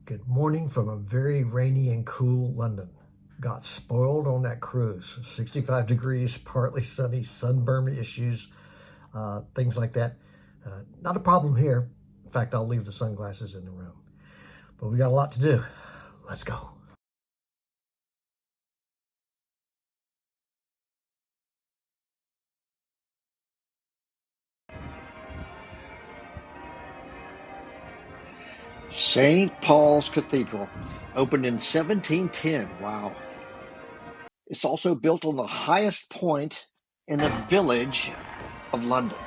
Good morning from a very rainy and cool London. Got spoiled on that cruise. 65 degrees, partly sunny, sunburn issues, things like that. Not a problem here. In fact, I'll leave the sunglasses in the room. But we got a lot to do. Let's go. St. Paul's Cathedral, opened in 1710. Wow. It's also built on the highest point in the village of London.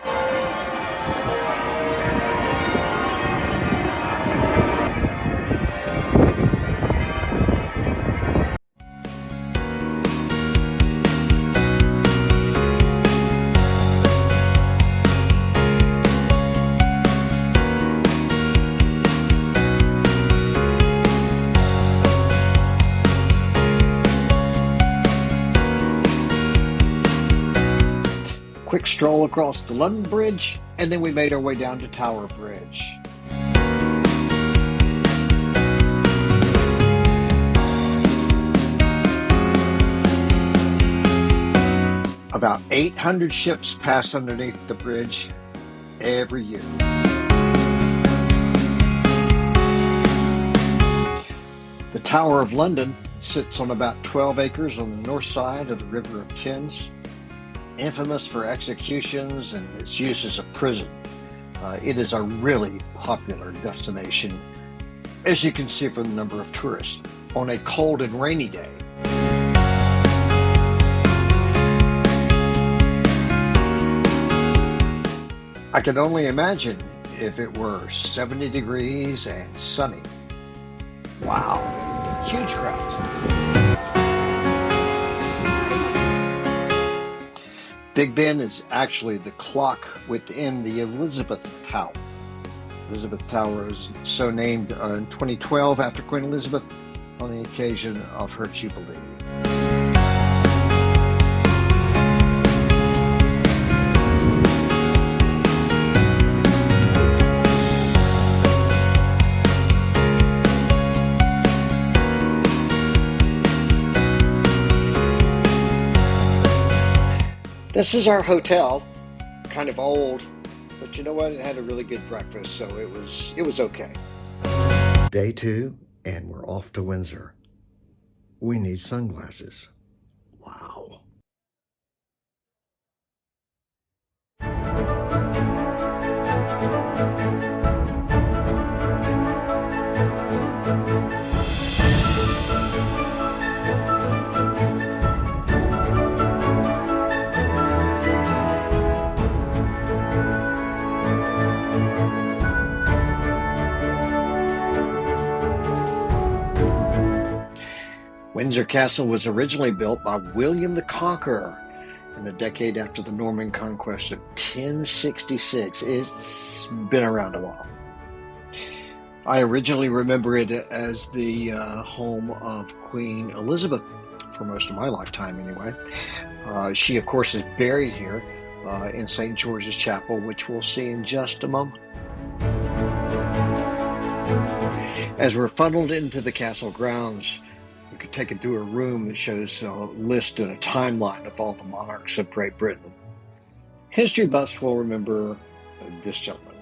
Quick stroll across the London Bridge, and then we made our way down to Tower Bridge. About 800 ships pass underneath the bridge every year. The Tower of London sits on about 12 acres on the north side of the River of Thames. Infamous for executions and its use as a prison. It is a really popular destination, as you can see from the number of tourists on a cold and rainy day. I can only imagine if it were 70 degrees and sunny. Wow, huge crowds. Big Ben is actually the clock within the Elizabeth Tower. Elizabeth Tower is so named in 2012 after Queen Elizabeth on the occasion of her Jubilee. This is our hotel, kind of old, but you know what? It had a really good breakfast, so it was okay. Day 2, and we're off to Windsor. We need sunglasses. Wow. Windsor Castle was originally built by William the Conqueror in the decade after the Norman conquest of 1066. It's been around a while. I originally remember it as the home of Queen Elizabeth for most of my lifetime anyway. She, of course, is buried here in St. George's Chapel, which we'll see in just a moment. As we're funneled into the castle grounds, we could take it through a room that shows a list and a timeline of all the monarchs of Great Britain. History buffs will remember this gentleman.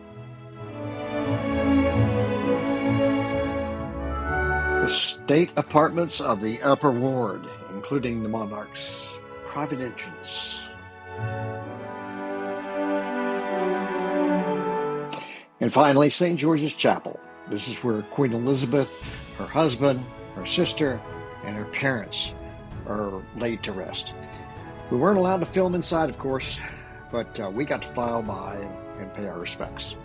The state apartments of the Upper Ward, including the monarch's private entrance. And finally, St. George's Chapel. This is where Queen Elizabeth, her husband, her sister, and her parents are laid to rest. We weren't allowed to film inside, of course, but we got to file by and pay our respects.